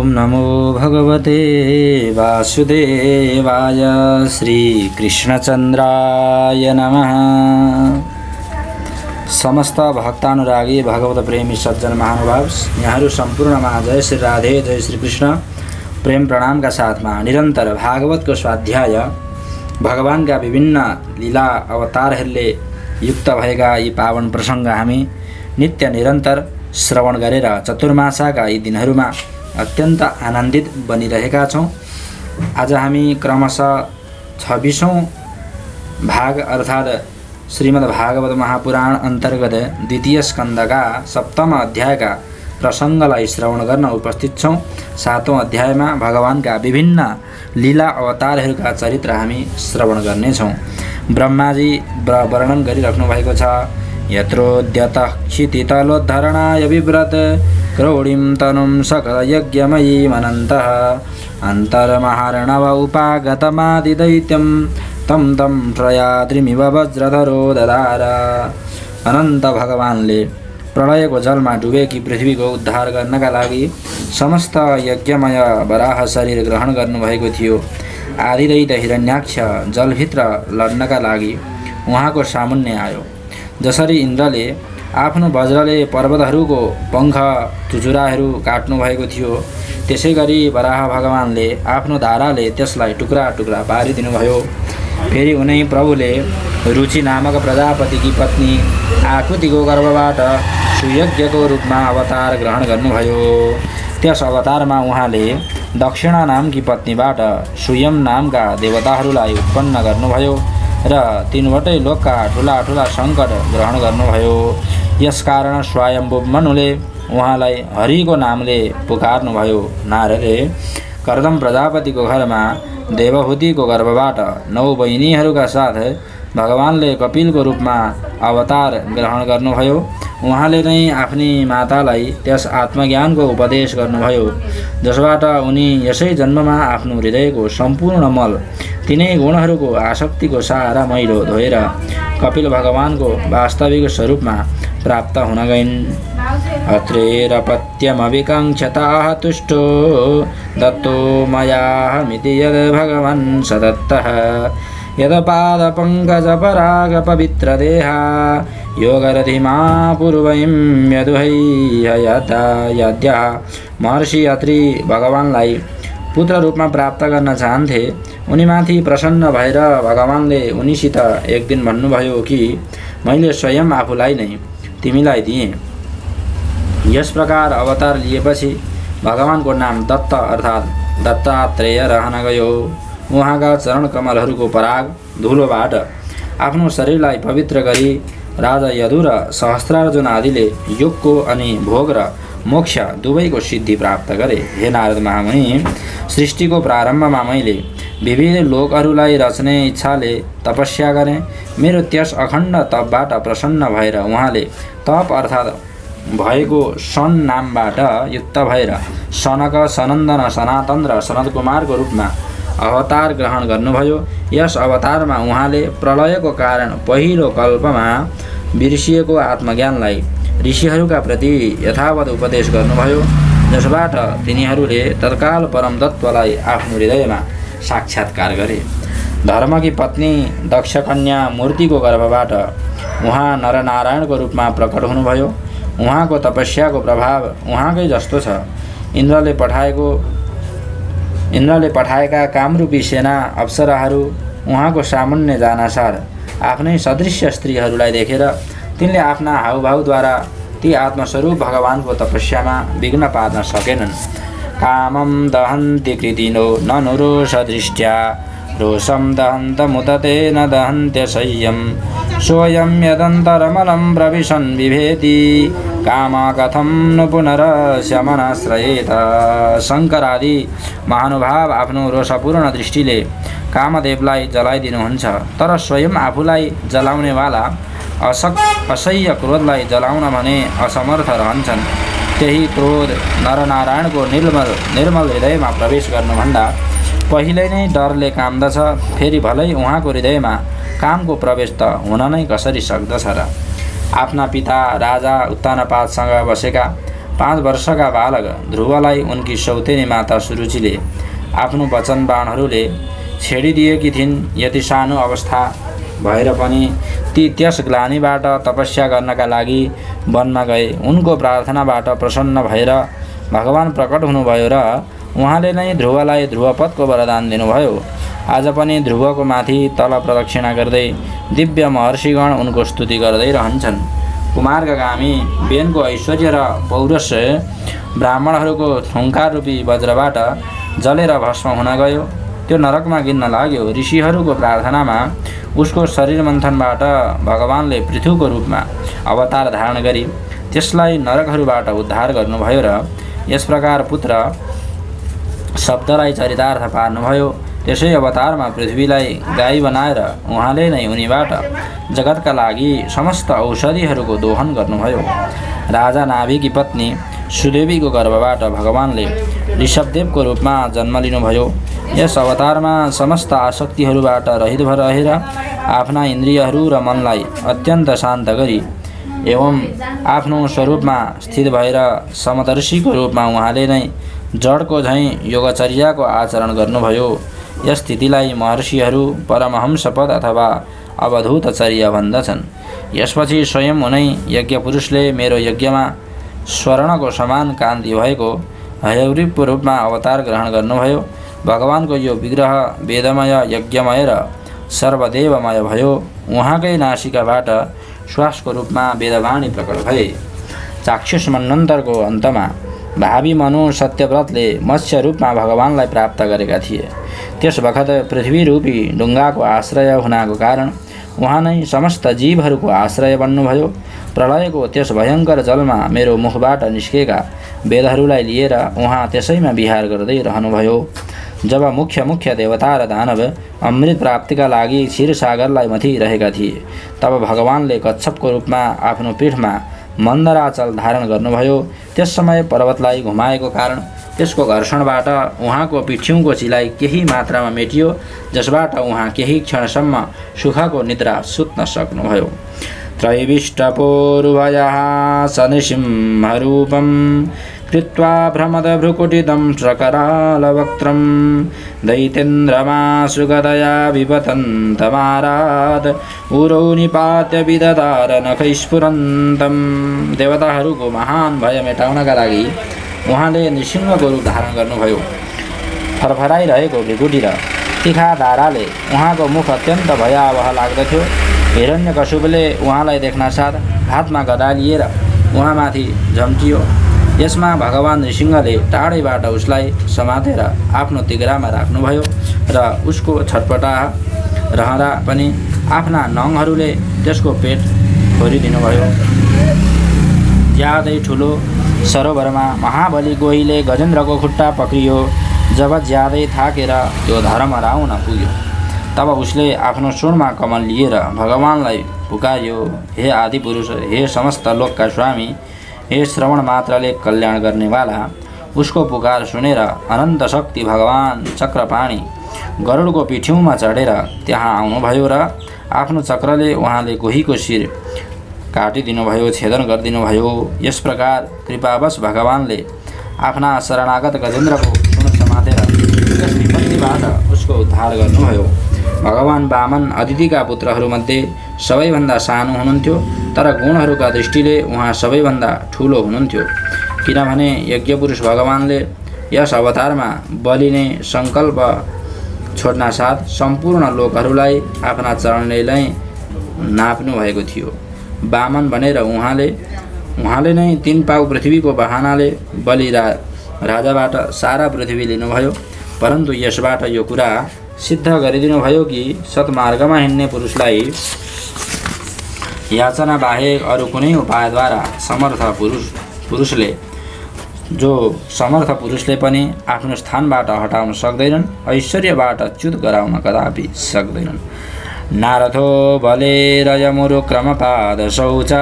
ओम नमो भगवते वासुदेवाय श्रीकृष्णचन्द्राय नमः। समस्त भक्तानुरागी भगवत प्रेमी सज्जन महानुभाव, यहाँहरू सम्पूर्णमा जय श्री राधे जय श्री कृष्ण प्रेम प्रणामका साथमा निरन्तर भागवतको स्वाध्याय भगवानका विभिन्न लीला अवतारहरूले युक्त भएका यी पावन प्रसङ्ग हामी नित्य निरन्तर श्रवण गरेर चतुर्मासाका यी दिनहरूमा अत्यन्त आनन्दित बनिरहेका छौँ। आज हामी क्रमशः 26औं भाग अर्थात् श्रीमद् भागवत महापुराण अन्तर्गत द्वितीय स्कन्धका 7औं अध्यायका प्रसङ्गलाई श्रवण गर्न उपस्थित छौँ। 7औं अध्यायमा भगवानका विभिन्न लीला अवतारहरूका चरित्र हामी श्रवण गर्नेछौँ। ब्रह्माजी वर्णन गरिराख्नु भएको छ। यत्रोद्यतः क्षितितलोद्धरणाय बिव्रत क्रौडीं तनुं सकलयज्ञमयीमनन्तः अन्तर्महार्णव उपागतमादिदैत्यं तं त्रयाद्रिमिव वज्रधरो ददार। अनन्त भगवानले प्रलयको जलमा डुबेकी पृथ्वीको उद्धार गर्नका लागि समस्त यज्ञमय वराह शरीर ग्रहण गर्नुभएको थियो। आदिदैत्य हिरण्याक्ष जलभित्र लड्नका लागि उहाँको सामुन्ने आयो। जसरी इन्द्रले आफ्नो वज्रले पर्वतहरूको पङ्ख चुचुराहरू काट्नु भएको थियो, त्यसै गरी वराह भगवानले आफ्नो धाराले त्यसलाई टुक्रा टुक्रा पारिदिनुभयो। फेरि उनै प्रभुले रुचि नामक प्रजापतिकी पत्नी आकृतिको गर्भबाट सुयज्ञको रूपमा अवतार ग्रहण गर्नुभयो। त्यस अवतारमा उहाँले दक्षिणा नामकी पत्नीबाट सुयम नामका देवताहरूलाई उत्पन्न गर्नुभयो र तीनवटै लोकका ठुला ठुला सङ्कट ग्रहण गर्नुभयो। यसकारण स्वयम्भू मनुले उहाँलाई हरिको नामले पुकार्नुभयो। नारदले कर्दम प्रजापतिको घरमा देवहूतिको गर्भबाट 9 बहिनीहरूका साथ भगवानले कपिलको रूपमा अवतार ग्रहण गर्नुभयो। उहाँले नै आफ्नी मातालाई त्यस आत्मज्ञानको उपदेश गर्नुभयो, जसबाट उनी यसै जन्ममा आफ्नो हृदयको सम्पूर्ण मल, तिनै गुणहरूको आसक्तिको सारा मैलो धोएर कपिल भगवानको वास्तविक स्वरूपमा प्राप्त हुन गइन्। अत्रेरपत्यमविकाङ्क्षताः तुष्टो दत्तो मयाहमिति यद् भगवन् सदत्तः यदपादपङ्कजपरागपवित्रदेहा योगरधिमा पूर्वयं यदुहैहयता। महर्षि अत्रि भगवानलाई पुत्र रूपमा प्राप्त गर्न चाहन्थे। उनीमाथि प्रसन्न भएर भगवानले उनीसित एक दिन भन्नुभयो कि मैले स्वयं आफूलाई नै तिमीलाई दिएँ। यस प्रकार अवतार लिएपछि भगवानको नाम दत्त अर्थात् दत्तात्रेय रहन गयो। उहाँका चरण कमलहरूको पराग धुलोबाट आफ्नो शरीरलाई पवित्र गरी राजा यदु र सहस्त्रार्जुन आदिले योगको अनि भोग र मोक्ष दुवैको सिद्धि प्राप्त गरे। हे नारद महामुनि, सृष्टिको प्रारम्भमा मैले विविध लोकहरूलाई रच्ने इच्छाले तपस्या गरेँ। मेरो त्यस अखण्ड तपबाट प्रसन्न भएर उहाँले तप अर्थात् भएको सन नामबाट युक्त भएर सनक, सनन्दन, सनातन र सनत कुमारको रूपमा अवतार ग्रहण गर्नुभयो। यस अवतारमा उहाँले प्रलयको कारण पहिलो कल्पमा बिर्सिएको आत्मज्ञानलाई ऋषिहरूका प्रति यथावत उपदेश गर्नुभयो, जसबाट तिनीहरूले तत्काल परम तत्त्वलाई आफ्नो हृदयमा साक्षात्कार गरे। धर्मकी पत्नी दक्षकन्या मूर्तिको गर्भबाट उहाँ नरनारायणको रूपमा प्रकट हुनुभयो। उहाँको तपस्याको प्रभाव उहाँकै जस्तो छ। इन्द्रले पठाएका कामरूपी सेना अप्सराहरू उहाँको सामुन्ने जानासार आफ्नै सदृश्य स्त्रीहरूलाई देखेर तिनले आफ्ना हाउभाउद्वारा ती आत्मस्वरूप भगवानको तपस्यामा विघ्न पार्न सकेनन्। कामं दहन्ति कृतिनो ननु रोषदृष्ट्या रोषं दहन्तमुदते न दहन्त्यशय्यं सोऽयं यदन्तरमलं प्रविशन् बिभेति काम कथं नु पुनरस्य मनाश्रयेत। शङ्करादि महानुभाव आफ्नो रोषपूर्ण दृष्टिले कामदेवलाई जलाइदिनुहुन्छ, तर स्वयं आफूलाई जलाउनेवाला असह्य क्रोधलाई जलाउन भने असमर्थ रहन्छन्। त्यही क्रोध नरनारायणको निर्मल हृदयमा प्रवेश गर्नुभन्दा पहिले नै डरले काम्दछ। फेरि भलै उहाँको हृदयमा कामको प्रवेश त हुन नै कसरी सक्दछ र। आफ्ना पिता राजा उत्तानपादसँग बसेका 5 वर्षका बालक ध्रुवलाई उनकी सौतेनी माता सुरुचिले आफ्नो वचन बाणहरूले छेडिदिएकी थिइन्। यति सानो अवस्था भएर पनि ती त्यस ग्लानीबाट तपस्या गर्नका लागि वनमा गए। उनको प्रार्थनाबाट प्रसन्न भएर भगवान प्रकट हुनुभयो र उहाँले नै ध्रुवलाई ध्रुवपदको वरदान दिनुभयो। आज पनि ध्रुवको माथि तल प्रदक्षिणा गर्दै दिव्य महर्षिगण उनको स्तुति गर्दै रहन्छन्। कुमार्गगामी बेनको ऐश्वर्य र पौरुष ब्राह्मणहरूको थुङ्कार रूपी वज्रबाट जलेर भस्म हुन गयो। त्यो नरकमा गिन्न लाग्यो। ऋषिहरूको प्रार्थनामा उसको शरीर मन्थनबाट भगवानले पृथुको रूपमा अवतार धारण गरी त्यसलाई नरकहरूबाट उद्धार गर्नुभयो र यस प्रकार पुत्र शब्दलाई चरितार्थ पार्नुभयो। त्यसै अवतारमा पृथ्वीलाई गाई बनाएर उहाँले नै उनीबाट जगतका लागि समस्त औषधिहरूको दोहन गर्नुभयो। राजा नाभिकी पत्नी सुदेवीको गर्भबाट भगवानले ऋषभदेवको रूपमा जन्म लिनुभयो। यस अवतारमा समस्त आसक्तिहरूबाट रहित भएर रहेर आफ्ना इन्द्रियहरू र मनलाई अत्यन्त शान्त गरी एवं आफ्नो स्वरूपमा स्थित भएर समदर्शीको रूपमा उहाँले नै जडको झैँ योगचर्याको आचरण गर्नुभयो। यस स्थितिलाई महर्षिहरू परमहंसपद अथवा अवधूतचर्या भन्दछन्। यसपछि स्वयं उनै यज्ञपुरुषले मेरो यज्ञमा स्वर्णको समान कान्ति भएको हयग्रीवको रूपमा अवतार ग्रहण गर्नुभयो। भगवानको यो विग्रह वेदमय, यज्ञमय र सर्वदेवमय भयो। उहाँकै नासिकाबाट श्वासको रूपमा वेदवाणी प्रकट भए। चाक्षुष मन्वन्तरको अन्तमा भावी मनु सत्यव्रतले मत्स्य रूपमा भगवानलाई प्राप्त गरेका थिए। त्यस बखत पृथ्वी रूपी ढुङ्गाको आश्रय हुनाको कारण उहाँ नै समस्त जीवहरूको आश्रय बन्नुभयो। प्रलयको त्यस भयङ्कर जलमा मेरो मुखबाट निस्केका वेदहरूलाई लिएर उहाँ त्यसैमा विहार गर्दै रहनुभयो। जब मुख्य देवता र दानव अमृत प्राप्तिका लागि क्षीरसागरलाई मथिरहेका थिए तब भगवानले कच्छपको रूपमा आफ्नो पीठमा मन्दराचल धारण गर्नुभयो। त्यस समय पर्वतलाई घुमाएको कारण त्यसको घर्षणबाट उहाँको पिठ्युँको चिलाइ केही मात्रामा मेटियो, जसबाट उहाँ केही क्षणसम्म सुखको निद्रा सुत्न सक्नुभयो। त्रैविष्टपूर्वयः सनृसिंहरूपं कृत्वा भ्रमदभ्रुकुटितं प्रकरालवक्त्रं दैतेन्द्रमाशुगदया विपतन्तमारात् उरौ निपात्य विदधार नखैस्फुरन्तं। देवताहरूको महान भय मेटाउनका लागि उहाँले नृसिंहको रूप धारण गर्नुभयो। फरफराइरहेको भृकुटी र तिखा धाराले उहाँको मुख अत्यन्त भयावह लाग्दथ्यो। हिरण्यकशुपले उहाँलाई देख्नासाथ हातमा गदा लिएर उहाँमाथि झम्टियो। यसमा भगवान नृसिंहले टाढैबाट उसलाई समातेर आफ्नो तिघ्रामा राख्नुभयो र उसको छटपटाह रहँदा पनि आफ्ना नङहरूले त्यसको पेट फोरिदिनुभयो। ज्यादै ठुलो सरोवरमा महाबली गोहीले गजेन्द्रको खुट्टा पक्रियो। जब ज्यादै थाकेर त्यो धर्म हराउन पुग्यो तब उसले आफ्नो सुनमा कमल लिएर भगवानलाई पुकार्यो। हे आदिपुरुष, हे समस्त लोकका स्वामी, हे श्रवण मात्रले कल्याण गर्नेवाला। उसको पुकार सुनेर अनन्त शक्ति भगवान चक्रपाणी गरुडको पिठ्युमा चढेर त्यहाँ आउनुभयो र आफ्नो चक्रले उहाँले गोहीको शिर काटिदिनुभयो, छेदन गरिदिनुभयो। यस प्रकार कृपावश भगवानले आफ्ना शरणागत गजेन्द्रको सुन समातेर त्यस विपत्तिबाट उसको उद्धार गर्नुभयो। भगवान वामन अदितिका पुत्रहरूमध्ये सबैभन्दा सानो हुनुहुन्थ्यो, तर गुणहरूका दृष्टिले उहाँ सबैभन्दा ठुलो हुनुहुन्थ्यो। किनभने यज्ञपुरुष भगवानले यस अवतारमा बलिने सङ्कल्प छोड्नासाथ सम्पूर्ण लोकहरूलाई आफ्ना चरणले नै नाप्नु भएको थियो। वामन भनेर उहाँले नै 3 पाउ पृथ्वीको बहानाले बलि राजाबाट सारा पृथ्वी लिनुभयो। परन्तु यसबाट यो कुरा सिद्ध गरिदिनुभयो कि सत्मार्गमा हिँड्ने पुरुषलाई याचना बाहेक अरू कुनै उपायद्वारा समर्थ पुरुषले पनि आफ्नो स्थानबाट हटाउन सक्दैनन्, ऐश्वर्यबाट च्युत गराउन कदापि सक्दैनन्। नारथो बलेरयमुरु क्रमपाद शौच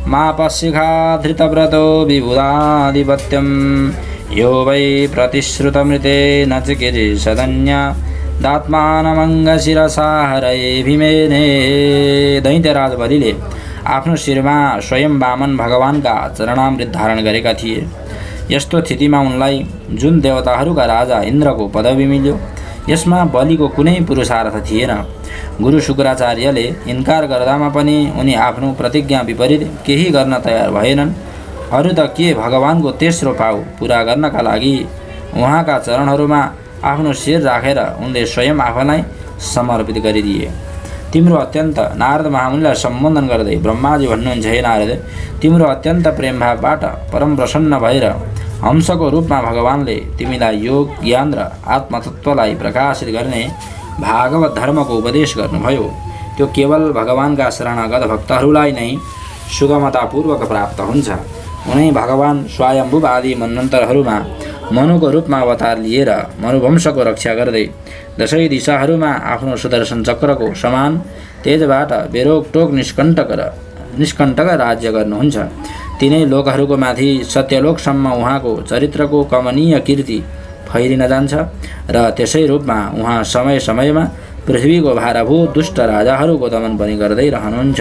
मापशिखा धृतव्रतो विबुधाधिपत्यं यो वै प्रतिश्रुतमृते न चिकीर्षदन्य दात्मानमङ्गशिरसा हरये भीमेने। दैत्यराज बलिले आफ्नो शिरमा स्वयं वामन भगवानका चरणामृत धारण गरेका थिए। यस्तो स्थितिमा उनलाई जुन देवताहरूका राजा इन्द्रको पदवी मिल्यो, यसमा बलिको कुनै पुरुषार्थ थिएन। गुरु शुक्राचार्यले इन्कार गर्दामा पनि उनी आफ्नो प्रतिज्ञा विपरीत केही गर्न तयार भएनन्। अरू त के, भगवानको तेस्रो पाउ पुरा गर्नका लागि उहाँका चरणहरूमा आफ्नो शिर राखेर उनले स्वयं आफूलाई समर्पित गरिदिए। तिम्रो अत्यन्त नारद महामुनिलाई सम्बोधन गर्दै ब्रह्माजी भन्नुहुन्छ, हे नारद, तिम्रो अत्यन्त प्रेमभावबाट परम प्रसन्न भएर हंसको रूपमा भगवानले तिमीलाई योग, ज्ञान र आत्मतत्त्वलाई प्रकाशित गर्ने भागवत धर्मको उपदेश गर्नुभयो। त्यो केवल भगवानका शरणागत भक्तहरूलाई नै सुगमतापूर्वक प्राप्त हुन्छ। उनै भगवान स्वयम्भू आदि मन्वन्तरहरूमा मनुको रूपमा अवतार लिएर मनुवंशको रक्षा गर्दै दशै दिशाहरूमा आफ्नो सुदर्शन चक्रको समान तेजबाट बेरोकटोक निष्कण्टक राज्य गर्नुहुन्छ। तिनै लोकहरूको माथि सत्यलोकसम्म उहाँको चरित्रको कमनीय कीर्ति फैलिन जान्छ र त्यसै रूपमा उहाँ समय समयमा पृथ्वीको भाराभूत दुष्ट राजाहरूको दमन पनि गर्दै रहनुहुन्छ।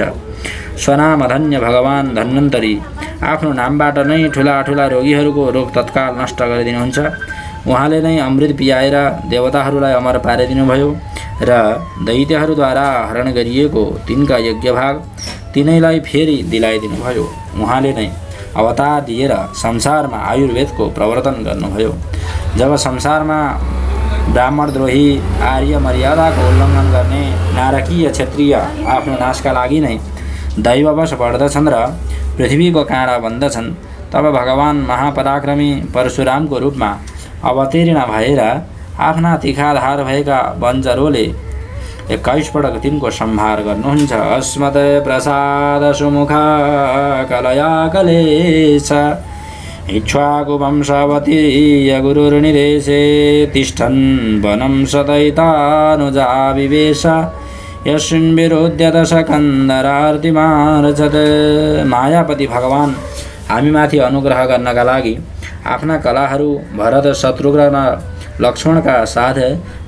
स्वनामधन्य भगवान धन्वन्तरी आफ्नो नामबाट नै ठुला ठुला रोगीहरूको रोग तत्काल नष्ट गरिदिनुहुन्छ। उहाँले नै अमृत पियाएर देवताहरूलाई अमर पारिदिनुभयो र दैत्यहरूद्वारा हरण गरिएको तिनका यज्ञभाग तिनैलाई फेरि दिलाइदिनुभयो। उहाँले नै अवतार दिएर संसारमा आयुर्वेदको प्रवर्तन गर्नुभयो। जब संसारमा ब्राह्मणद्रोही आर्य मर्यादाको उल्लङ्घन गर्ने नारकीय क्षत्रिय आफ्नो नाशका लागि नै दैववश बढ्दछन् र पृथ्वीको काँडा बन्दछन्, तब भगवान महापराक्रमी परशुरामको रूपमा अवतीर्ण भएर आफ्ना तिखाधार भएका वञ्जरोले 21 पटक तिनको संहार गर्नुहुन्छ। अस्मत् प्रसाद सुमुख कलया कलेश इक्ष्वाकु वंशावतीय गुरुर्निदेशे तिष्ठन् वनं सदैतानुजा विवेश यस्मिन् विरोध्य दशकन्दरार्तिमार्चत्। मायापति भगवान हामीमाथि अनुग्रह गर्नका लागि आफ्ना कलाहरू भरत, शत्रुघ्न, लक्ष्मणका साथ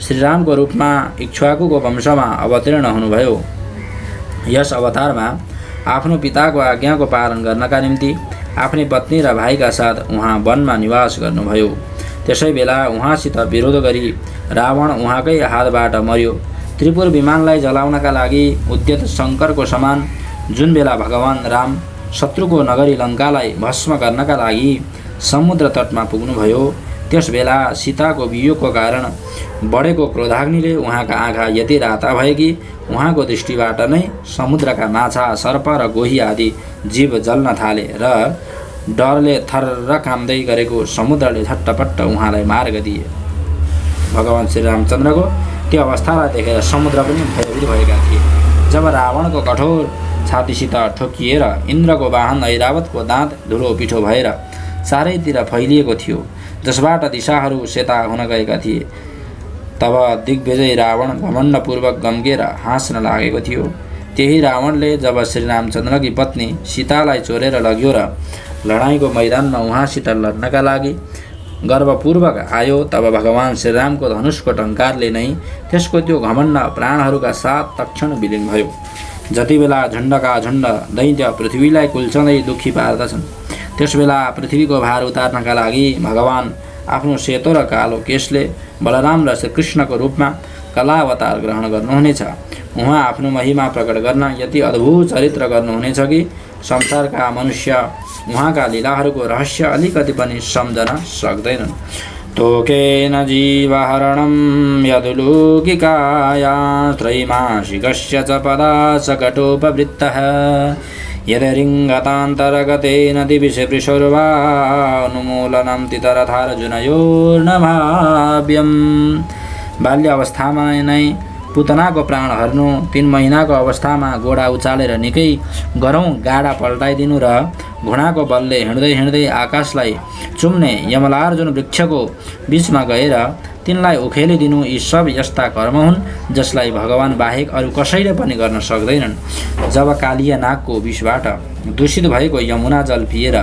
श्रीरामको रूपमा इक्ष्वाकुको वंशमा अवतीर्ण हुनुभयो। यस अवतारमा आफ्नो पिताको आज्ञाको पालन गर्नका निम्ति आफ्नै पत्नी र भाइका साथ उहाँ वनमा निवास गर्नुभयो। त्यसै बेला उहाँसित विरोध गरी रावण उहाँकै हातबाट मर्यो। त्रिपुर विमानलाई जलाउनका लागि उद्यत शङ्करको समान जुन बेला भगवान राम शत्रुको नगरी लङ्कालाई भस्म गर्नका लागि समुद्र तटमा पुग्नुभयो, त्यस बेला सीताको वियोगको कारण बढेको क्रोधाग्निले उहाँका आँखा यति राता भए कि उहाँको दृष्टिबाट नै समुद्रका माछा, सर्प र गोही आदि जीव जल्न थाले र डरले थर्र काम्दै गरेको समुद्रले झट्टपट्ट उहाँलाई मार्ग दिए। भगवान श्रीरामचन्द्रको त्यो अवस्थालाई देखेर समुद्र पनि भयभीत भएका थिए। जब रावणको कठोर छातीसित ठोकिएर इन्द्रको वाहन ऐरावतको दाँत धुलो पिठो भएर चारैतिर फैलिएको थियो, जसबाट दिशाहरू सेता हुन गएका थिए, तब दिग्विजय रावण घमण्डपूर्वक गम्केर हाँस्न लागेको थियो। त्यही रावणले जब श्रीरामचन्द्रकी पत्नी सीतालाई चोरेर लग्यो र लडाईँको मैदानमा उहाँसित लड्नका लागि गर्वपूर्वक आयो, तब भगवान श्रीरामको धनुषको टङ्कारले नै त्यसको त्यो घमण्ड प्राणहरूका साथ तक्षण विलीन भयो। जति बेला झुण्डका झुण्ड दैत्य पृथ्वीलाई कुल्चँदै दुःखी पार्दछन्, त्यसबेला पृथ्वीको भार उतार्नका लागि भगवान आफ्नो सेतो र कालो केशले बलराम र श्रीकृष्णको रूपमा कलावतार ग्रहण गर्नुहुनेछ। उहाँ आफ्नो महिमा प्रकट गर्न यति अद्भुत चरित्र गर्नुहुनेछ कि संसारका मनुष्य उहाँका लीलाहरूको रहस्य अलिकति पनि सम्झन सक्दैनन्। तोकेन जीवहरणं यदुलौकिकाया त्रैमासिकस्य च पदासकटोपवृत्तः यदरिङ्गतान्तर्गतेन दिविषवृषोर्वा अनुमूलनं तितरथार्जुनयोर्नभाव्यम्। बाल्य अवस्थामा नै पुतनाको प्राण हर्नु, 3 महिनाको अवस्थामा गोडा उचालेर निकै गरौँ गाडा पल्टाइदिनु र घुँडाको बलले हिँड्दै हिँड्दै आकाशलाई चुम्ने यमलार्जुन वृक्षको बीचमा गएर तिनलाई उखेलिदिनु, यी सब यस्ता कर्म हुन् जसलाई भगवान बाहेक अरू कसैले पनि गर्न सक्दैनन्। जब कालिया नागको विषबाट दूषित भएको यमुना जल पिएर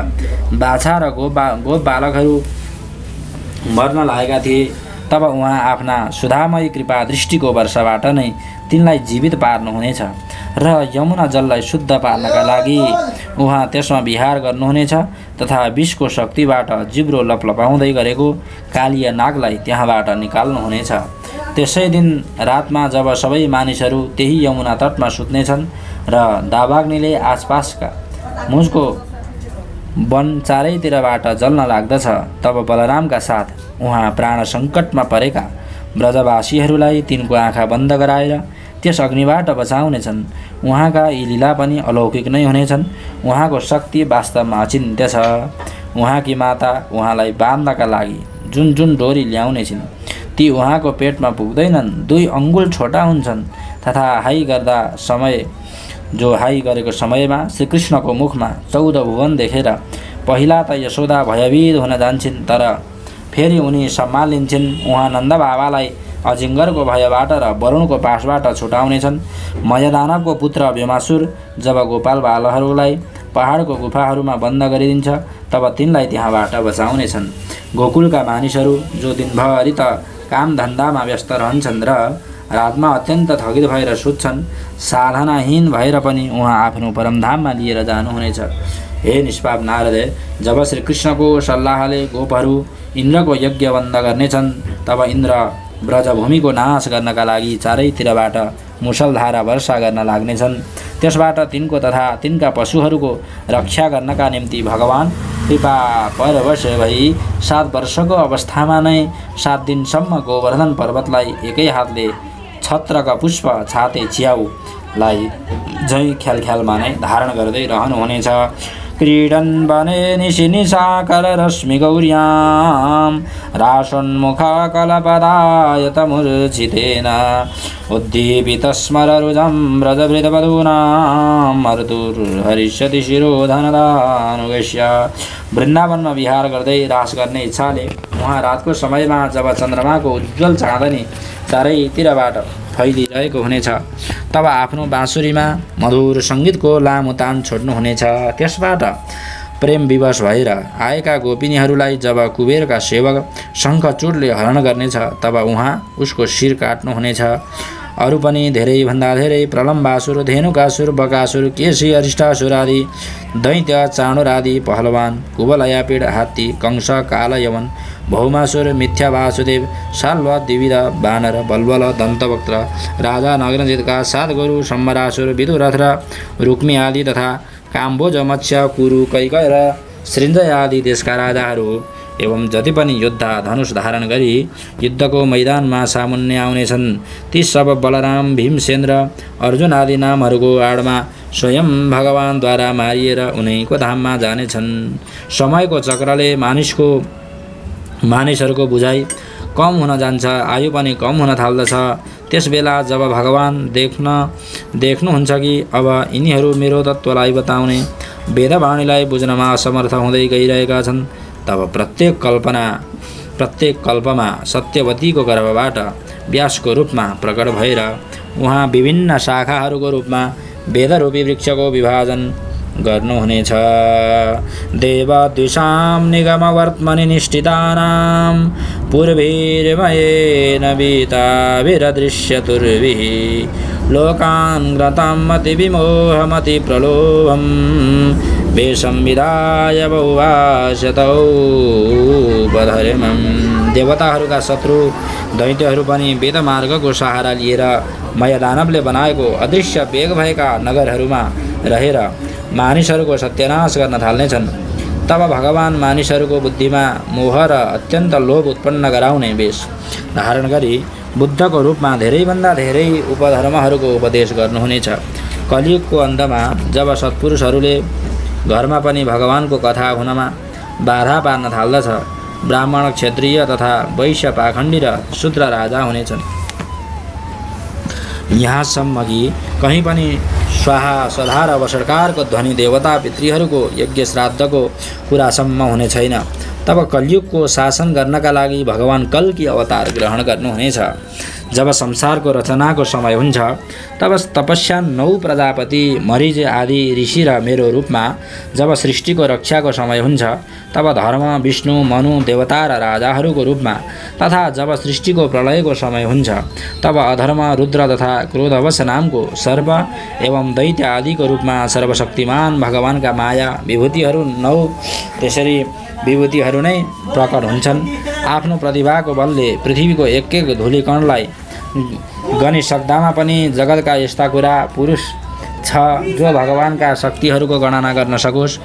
बाछा र गोप बालकहरू मर्न लागेका थिए, तब उहाँ आफ्ना सुधामय कृपा दृष्टिको वर्षबाट नै तिनलाई जीवित पार्नुहुनेछ। र यमुना जललाई शुद्ध पार्नका लागि उहाँ त्यसमा विहार गर्नुहुनेछ तथा विषको शक्तिबाट जिब्रो लपलपाउँदै गरेको कालिया नागलाई त्यहाँबाट निकाल्नुहुनेछ। त्यसै दिन रातमा जब सबै मानिसहरू त्यही यमुना तटमा सुत्नेछन् र दावाग्निले आसपासका मुजको वन चारैतिरबाट जल्न लाग्दछ, तब बलरामका साथ उहाँ प्राण सङ्कटमा परेका ब्रजवासीहरूलाई तिनको आँखा बन्द गराएर त्यस अग्निबाट बचाउनेछन्। उहाँका यी लीला पनि अलौकिक नै हुनेछन्। उहाँको शक्ति वास्तवमा अचिन्त्य छ। उहाँकी माता उहाँलाई बाँध्नका लागि जुन जुन डोरी ल्याउनेछिन् ती उहाँको पेटमा पुग्दैनन्, 2 अङ्गुल छोटा हुन्छन् तथा हाई गरेको समयमा श्रीकृष्णको मुखमा 14 भुवन देखेर पहिला त यशोदा भयभीत हुन जान्छन्, तर फेरि उनी सम्हालिन्छन्। उहाँ नन्द बाबालाई अजिङ्गरको भयबाट र वरुणको पासबाट छुटाउनेछन्। मयदानवको पुत्र भीमासुर जब गोपाल बालहरूलाई पहाडको गुफाहरूमा बन्द गरिदिन्छ तब तिनलाई त्यहाँबाट बचाउनेछन्। गोकुलका मानिसहरू जो दिनभरि त काम धन्दामा व्यस्त रहन्छन् र रातमा अत्यन्त थकित भएर सुत्छन्, साधनाहीन भएर पनि उहाँ आफ्नो परमधाममा लिएर जानुहुनेछ। हे निष्पाप नारद, जब श्रीकृष्णको सल्लाहले गोपहरू इन्द्रको यज्ञ बन्द गर्नेछन् तब इन्द्र ब्रजभूमिको नाश गर्नका लागि चारैतिरबाट मुसलधारा वर्षा गर्न लाग्नेछन्। त्यसबाट तिनको तथा तिनका पशुहरूको रक्षा गर्नका निम्ति भगवान कृपा परवश भई 7 वर्षको अवस्थामा नै 7 दिनसम्म गोवर्धन पर्वतलाई एकै हातले छत्रका पुष्प छाते च्याउलाई झै ख्यालख्यालमा नै धारण गर्दै रहनुहुनेछ। क्रीडन् वने निशि निशाकर रश्मि गौर्यां रासोन्मुखा कलपदायतमूर्छितेन उद्दीपित स्मररुजं व्रजभृतवधूनां मर्दुर्हरिष्यति शिरोधनदानुगस्य। वृन्दावनमा विहार गर्दै रास गर्ने इच्छाले उहाँ रातको समयमा जब चन्द्रमाको उज्जवल चाँदनी चारैतिरबाट फैलिरहेको हुनेछ तब आफ्नो बाँसुरीमा मधुर सङ्गीतको लामो तान छोड्नुहुनेछ। त्यसबाट प्रेम विवश भएर आएका गोपिनीहरूलाई जब कुबेरका सेवक शङ्खचूडले हरण गर्नेछ तब उहाँ उसको शिर काट्नुहुनेछ। अरू पनि धेरैभन्दा धेरै प्रलम्बासुर, धेनुकासुर, बकासुर, केशी, अरिष्टासुर आदि दैत्य, चाणुर आदि पहलवान, कुवलयापीड, हात्ती, कंस, कालयवन, भौमासुर, मिथ्या वासुदेव, साल्व, द्विविध, बानर, बलबल, दन्तवक्त, राजा नग्नजितका 7 गोरु, सम्मरासुर, विदुरथ र रुक्मी आदि तथा काम्बोज, मत्स्य, कुरु, कैकय र सृञ्जय आदि देशका राजाहरू एवं जति पनि योद्धा धनुष धारण गरी युद्धको मैदानमा सामुन्ने आउनेछन् ती सब बलराम, भीमसेन र अर्जुन आदि नामहरूको आडमा स्वयं भगवानद्वारा मारिएर उनैको धाममा जानेछन्। समयको चक्रले मानिसहरूको बुझाइ कम हुन जान्छ, आयु पनि कम हुन थाल्दछ। त्यसबेला जब भगवान देख्नुहुन्छ कि अब यिनीहरू मेरो तत्त्वलाई बताउने वेदवाणीलाई बुझ्नमा असमर्थ हुँदै गइरहेका छन्, तब प्रत्येक कल्पमा सत्यवतीको गर्भबाट व्यासको रूपमा प्रकट भएर उहाँ विभिन्न शाखाहरूको रूपमा वेदरूपी वृक्षको विभाजन गर्नुहुनेछ। देवद्विषां निगमवर्त्मनि निष्ठितानां पूर्वैर्मयेन वीताभिरदृश्यतुर्भिः लोकान् ग्रतां मतिविमोहमति प्रलोभं वेषं विधाय बहुवाशतौपधर्मं। देवताहरूका शत्रु दैत्यहरू पनि वेदमार्गको सहारा लिएर मयदानवले बनाएको अदृश्य वेग भएका नगरहरूमा रहेर मानिसहरूको सत्यानाश गर्न थाल्नेछन्। तब भगवान मानिसहरूको बुद्धिमा मोह र अत्यन्त लोभ उत्पन्न गराउने वेश धारण गरी बुद्धको रूपमा धेरैभन्दा धेरै उपधर्महरूको उपदेश गर्नुहुनेछ। कलियुगको अन्तमा जब सत्पुरुषहरूले घरमा पनि भगवानको कथा हुनमा बाधा पार्न थाल्दछ, ब्राह्मण, क्षत्रिय तथा वैश्य, पाखण्डी र शूद्र राजा हुनेछन्। यहाँसम्म कि कहीँ पनि स्वाहा स्वधा र वषट्कारको ध्वनि देवता पितृहरूको यज्ञ श्राद्धको कुरासम्म हुने छैन। तब कलियुगको शासन गर्नका लागि भगवान कल्की अवतार ग्रहण गर्नुहुनेछ। जब संसारको रचनाको समय हुन्छ तब तपस्या 9 प्रजापति, मरिज आदि ऋषि र मेरो रूपमा जब सृष्टिको रक्षाको समय हुन्छ तब धर्म, विष्णु, मनु, देवता र राजाहरूको रूपमा तथा जब सृष्टिको प्रलयको समय हुन्छ तब अधर्म, रुद्र तथा क्रोधवश नामको सर्प एवं दैत्य आदिको रूपमा सर्वशक्तिमान भगवानका माया विभूतिहरू 9 त्यसरी विभूतिहरू नै प्रकट हुन्छन्। आफ्नो प्रतिभाको बलले पृथ्वीको एक एक धूलिकणलाई गनिसक्दामा पनि जगतका यस्ता कुरा पुरुष छ जो भगवानका शक्तिहरूको गणना गर्न सकोस्।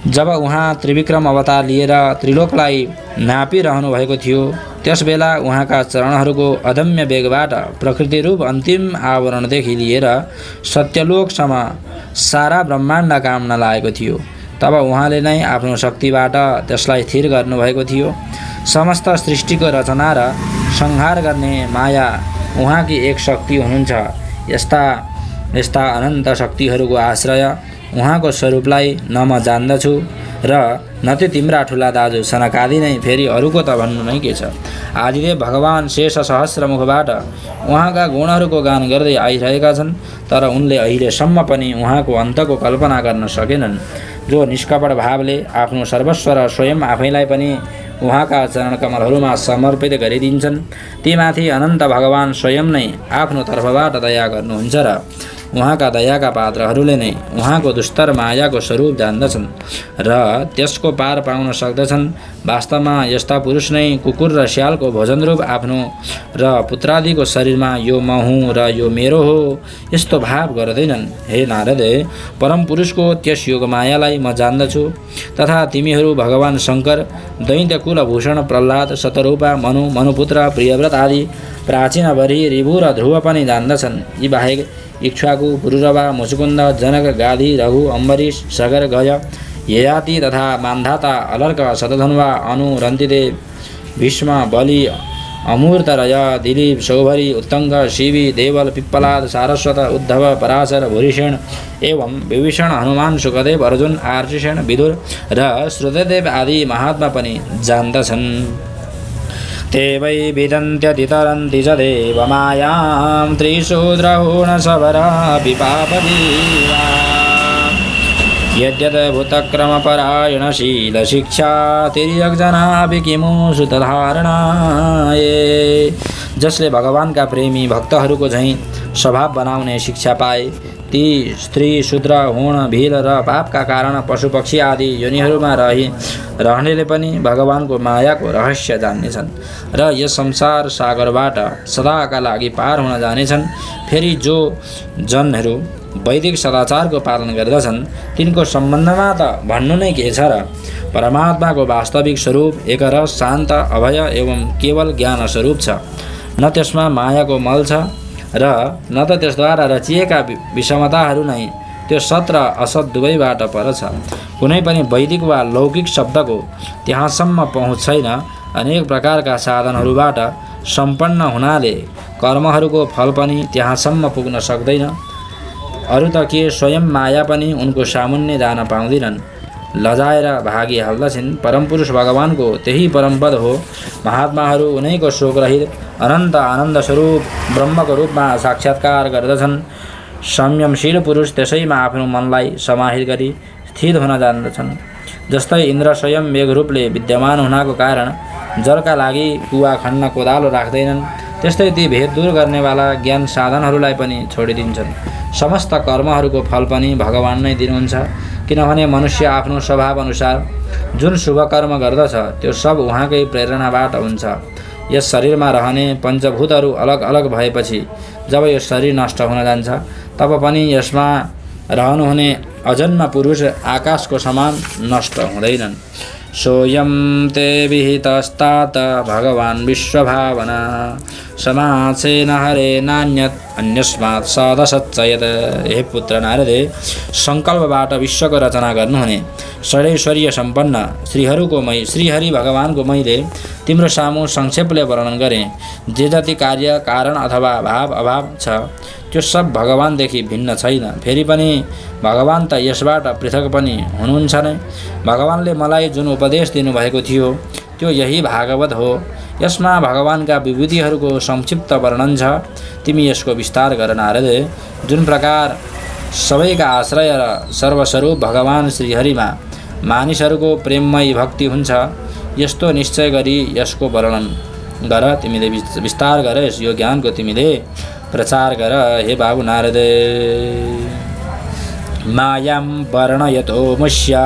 जब उहाँ त्रिविक्रम अवतार लिएर त्रिलोकलाई नापिरहनु भएको थियो त्यसबेला उहाँका चरणहरूको अदम्य वेगबाट प्रकृति रूप अन्तिम आवरणदेखि लिएर सत्यलोकसम्म सारा ब्रह्माण्ड काम्न लागेको थियो। तब उहाँले नै आफ्नो शक्तिबाट त्यसलाई स्थिर गर्नुभएको थियो। समस्त सृष्टिको रचना र संहार गर्ने माया उहाँकी एक शक्ति हुनुहुन्छ। यस्ता अनन्त शक्तिहरूको आश्रय उहाँको स्वरूपलाई न म जान्दछु र न त्यो तिम्रा ठुला दाजु सनकादि नै, फेरि अरूको त भन्नु नै के छ। आदिदेव भगवान शेष सहस्र मुखबाट उहाँका गुणहरूको गान गर्दै आइरहेका छन्, तर उनले अहिलेसम्म पनि उहाँको अन्तको कल्पना गर्न सकेनन्। जो निष्कपट भावले आफ्नो सर्वस्व र स्वयं आफैलाई पनि उहाँका चरणकमलहरूमा समर्पित गरिदिन्छन् तीमाथि अनन्त भगवान स्वयं नै आफ्नो तर्फबाट दया गर्नुहुन्छ र उहाँका दयाका पात्रहरूले नै उहाँको दुस्तर मायाको स्वरूप जान्दछन् र त्यसको पार पाउन सक्दछन्। वास्तवमा यस्ता पुरुष नै कुकुर र स्यालको भोजनरूप आफ्नो र पुत्रादिको शरीरमा यो म हुँ र यो मेरो हो यस्तो भाव गर्दैनन्। हे नारद, परम पुरुषको त्यस योग मायालाई म जान्दछु तथा तिमीहरू भगवान शङ्कर, दैत्य कुलभूषण प्रह्लाद, शतरूपा, मनु, मनुपुत्र, प्रियव्रत आदि प्राचीन बरी, ऋभु र ध्रुव पनि जान्दछन्। यी बाहेक इक्ष्वाकु, पुरुरवा, मुचुकुन्द, जनक, गाधी, रघु, अम्बरीश, सगर, गज, ययाति तथा मान्धाता, अलर्क, शतधन्वा, अनु, रन्तिदेव, भीष्म, बलि, अमूर्तरय, दिलीप, सौभरी, उत्तङ्ग, शिवी, देवल, पिप्पलाद, सारस्वत, उद्धव, पराशर, भूरिषण एवं विभीषण, हनुमान, सुखदेव, अर्जुन, आर्षिषण, विदुर र श्रुतदेव आदि महात्मा पनि जान्दछन्। ते वै विदन्त्यतितरन्ति च देवमायां त्रिशूद्रहूणशबरा विपापदीवा यद्यद्भुतक्रमपरायणशीलशिक्षा तिर्यग्जनापि किमु सुतधारणाये। जसले भगवानका प्रेमी भक्तहरूको झैँ स्वभाव बनाउने शिक्षा पाए ती स्त्री, शूद्र, हुण, भील र पापका कारण पशुपक्षी आदि योनिहरूमा रहनेले पनि भगवानको मायाको रहस्य जान्नेछन् र यस संसार सागरबाट सदाका लागि पार हुन जानेछन्। फेरि जो जनहरू वैदिक सदाचारको पालन गर्दछन् तिनको सम्बन्धमा त भन्नु नै के छ र। परमात्माको वास्तविक स्वरूप एकरस, शान्त, अभय एवं केवल ज्ञान स्वरूप छ। न त्यसमा मायाको मल छ र न त त्यसद्वारा रचिएका विषमताहरू नै त्यो सत र असत दुवैबाट पर छ। कुनै पनि वैदिक वा लौकिक शब्दको त्यहाँसम्म पहुँच छैन। अनेक प्रकारका साधनहरूबाट सम्पन्न हुनाले कर्महरूको फल पनि त्यहाँसम्म पुग्न सक्दैन। अरू त के स्वयं माया पनि उनको सामुन्ने जान पाउँदिनन्, लजाएर भागिहाल्दछन्। परमपुरुष भगवानको त्यही परमपद हो। महात्माहरू उनैको शोकरहित अनन्त आनन्द स्वरूप ब्रह्मको रूपमा साक्षात्कार गर्दछन्। संयमशील पुरुष त्यसैमा आफ्नो मनलाई समाहित गरी स्थित हुन जान्दछन्। जस्तै इन्द्र स्वयं मेघरूपले विद्यमान हुनाको कारण जलका लागि कुवा खन्न कोदालो राख्दैनन्, त्यस्तै ती भेद दूर गर्नेवाला ज्ञान साधनहरूलाई पनि छोडिदिन्छन्। समस्त कर्महरूको फल पनि भगवान नै दिनुहुन्छ, किनभने मनुष्य आफ्नो स्वभाव अनुसार जुन शुभ कर्म गर्दछ त्यो सब उहाँकै प्रेरणाबाट हुन्छ। यस शरीरमा रहने पञ्चभूतहरू अलग अलग भएपछि जब यो शरीर नष्ट हुन जान्छ तब पनि यसमा रहनुहुने अजन्म पुरुष आकाशको समान नष्ट हुँदैनन्। सोयम ते विहितस्तात भगवान् विश्वभावना समासेन हरे नान्यत अन्यस्मात् सदसच्चयत। हे पुत्र नारदे, सङ्कल्पबाट विश्वको रचना गर्नुहुने षडैश्वर्य सम्पन्न श्रीहरि भगवानको मैले तिम्रो सामु संक्षेपले वर्णन गरेँ। जे जति कार्य, कारण अथवा भाव अभाव छ त्यो सब भगवानदेखि भिन्न छैन। फेरि पनि भगवान त यसबाट पृथक पनि हुनुहुन्छ नै। भगवानले मलाई जुन उपदेश दिनुभएको थियो त्यो यही भागवत हो। यसमा भगवानका विभूतिहरूको संक्षिप्त वर्णन छ। तिमी यसको विस्तार गर नारद। जुन प्रकार सबैका आश्रय र सर्वस्वरूप भगवान श्रीहरिमा मानिसहरूको प्रेममय भक्ति हुन्छ यस्तो निश्चय गरी यसको वर्णन गर, तिमीले विस्तार गर, यो ज्ञानको तिमीले प्रचार गर हे बाबु नारद। मायां वर्णयतो मुष्या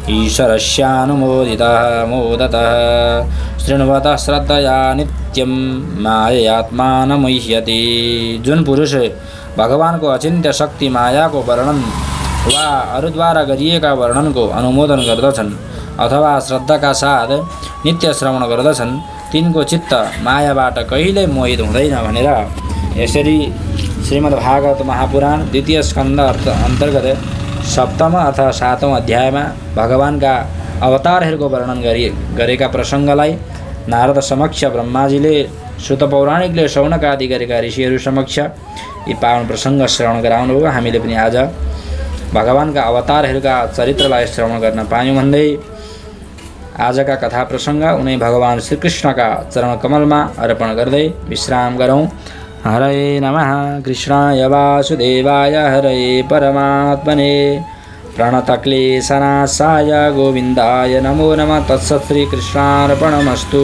ईश्वरस्यानुमोदितः मोदतः शृण्वतः श्रद्धया नित्यं माययात्मानमुह्यति। जुन पुरुष भगवानको अचिन्त्य शक्ति मायाको वर्णन वा अरूद्वारा गरिएका वर्णनको अनुमोदन गर्दछन् अथवा श्रद्धाका साथ नित्य श्रवण गर्दछन्, तिनको चित्त मायाबाट कहिल्यै मोहित हुँदैन भनेर यसरी श्रीमद्भागवत महापुराण द्वितीय स्कन्द अन्तर्गत सप्तम अथवा सातौं अध्यायमा भगवानका अवतारहरूको वर्णन गरेका प्रसङ्गलाई नारद समक्ष ब्रह्माजीले सुत पौराणिकले शौनक आदि गरेका ऋषिहरू समक्ष यी पावन प्रसङ्ग श्रवण गराउनु हो। हामीले पनि आज भगवानका अवतारहरूका चरित्रलाई श्रवण गर्न पायौँ भन्दै आजका कथा प्रसङ्ग उनै भगवान श्रीकृष्णका चरण कमलमा अर्पण गर्दै विश्राम गरौँ। हरे नमः कृष्णाय वासुदेवाय हरे परमात्मने प्रणतक्लेशनाशाय गोविन्दाय नमो नमः। तत्सत् श्रीकृष्णार्पणमस्तु।